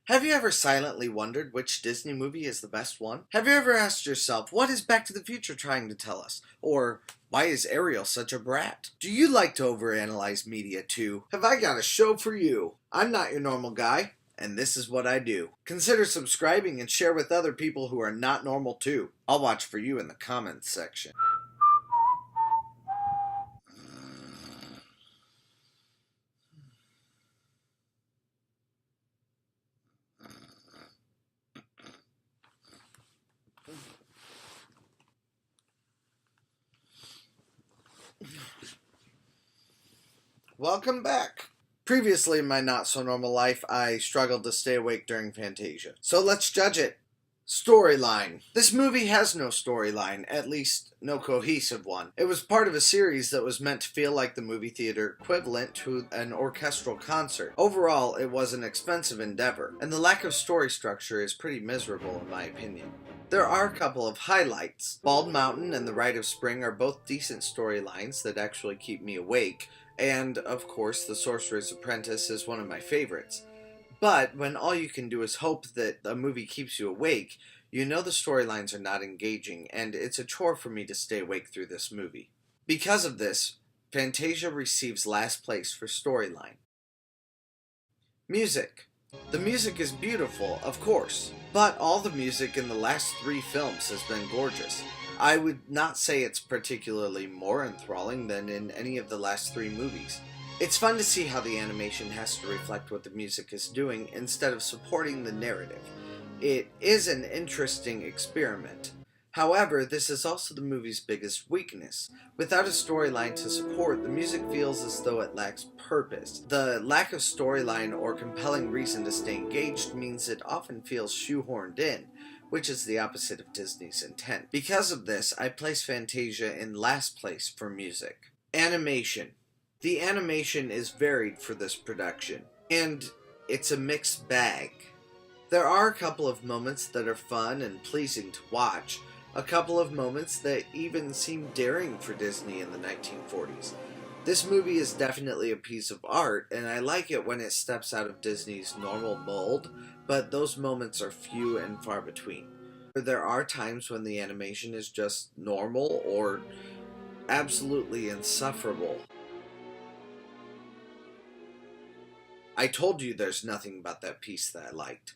Have you ever silently wondered which Disney movie is the best one? Have you ever asked yourself, what is Back to the Future trying to tell us? Or, why is Ariel such a brat? Do you like to overanalyze media too? Have I got a show for you? I'm not your normal guy, and this is what I do. Consider subscribing and share with other people who are not normal too. I'll watch for you in the comments section. Welcome back. Previously in my not-so-normal life, I struggled to stay awake during Fantasia. So let's judge it. Storyline. This movie has no storyline, at least no cohesive one. It was part of a series that was meant to feel like the movie theater equivalent to an orchestral concert. Overall, it was an expensive endeavor, and the lack of story structure is pretty miserable in my opinion. There are a couple of highlights. Bald Mountain and the Rite of Spring are both decent storylines that actually keep me awake, and, of course, The Sorcerer's Apprentice is one of my favorites. But when all you can do is hope that a movie keeps you awake, you know the storylines are not engaging, and it's a chore for me to stay awake through this movie. Because of this, Fantasia receives last place for storyline. Music. The music is beautiful, of course, but all the music in the last 3 films has been gorgeous. I would not say it's particularly more enthralling than in any of the last 3 movies. It's fun to see how the animation has to reflect what the music is doing instead of supporting the narrative. It is an interesting experiment. However, this is also the movie's biggest weakness. Without a storyline to support, the music feels as though it lacks purpose. The lack of storyline or compelling reason to stay engaged means it often feels shoehorned in, which is the opposite of Disney's intent. Because of this, I place Fantasia in last place for music. Animation. The animation is varied for this production, and it's a mixed bag. There are a couple of moments that are fun and pleasing to watch, a couple of moments that even seem daring for Disney in the 1940s. This movie is definitely a piece of art, and I like it when it steps out of Disney's normal mold, but those moments are few and far between. There are times when the animation is just normal or absolutely insufferable. I told you there's nothing about that piece that I liked.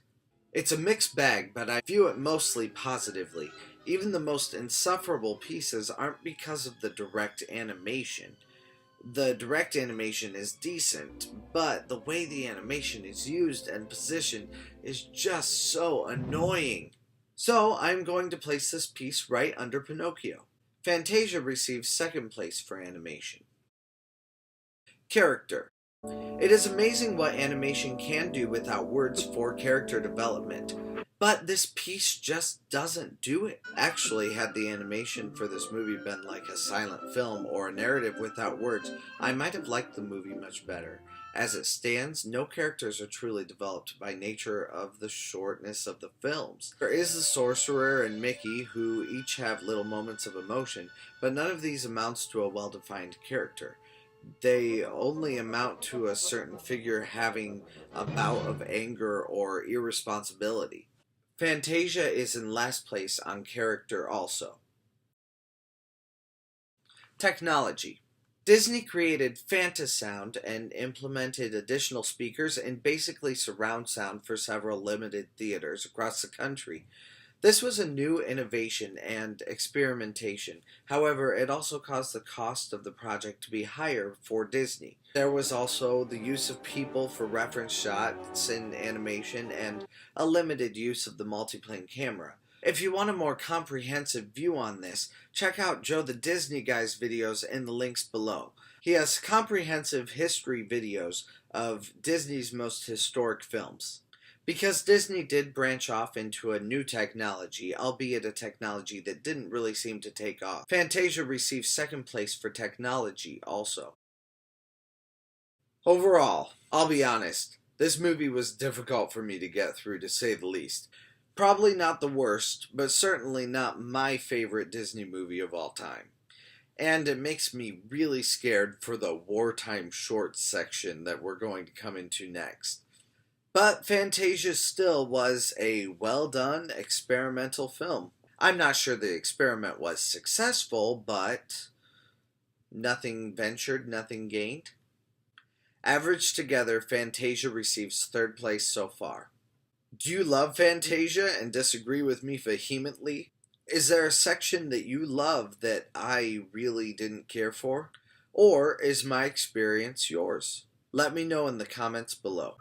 It's a mixed bag, but I view it mostly positively. Even the most insufferable pieces aren't because of the direct animation. The direct animation is decent, but the way the animation is used and positioned is just so annoying. So I'm going to place this piece right under Pinocchio. Fantasia receives second place for animation. Character. It is amazing what animation can do without words for character development, but this piece just doesn't do it. Actually, had the animation for this movie been like a silent film or a narrative without words, I might have liked the movie much better. As it stands, no characters are truly developed by nature of the shortness of the films. There is the Sorcerer and Mickey, who each have little moments of emotion, but none of these amounts to a well-defined character. They only amount to a certain figure having a bout of anger or irresponsibility. Fantasia is in last place on character also. Technology. Disney created Fantasound and implemented additional speakers and basically surround sound for several limited theaters across the country. This was a new innovation and experimentation. However, it also caused the cost of the project to be higher for Disney. There was also the use of people for reference shots in animation and a limited use of the multiplane camera. If you want a more comprehensive view on this, check out Joe the Disney Guy's videos in the links below. He has comprehensive history videos of Disney's most historic films. Because Disney did branch off into a new technology, albeit a technology that didn't really seem to take off, Fantasia received second place for technology also. Overall, I'll be honest, this movie was difficult for me to get through, to say the least. Probably not the worst, but certainly not my favorite Disney movie of all time. And it makes me really scared for the wartime shorts section that we're going to come into next. But Fantasia still was a well-done experimental film. I'm not sure the experiment was successful, but nothing ventured, nothing gained. Averaged together, Fantasia receives third place so far. Do you love Fantasia and disagree with me vehemently? Is there a section that you love that I really didn't care for? Or is my experience yours? Let me know in the comments below.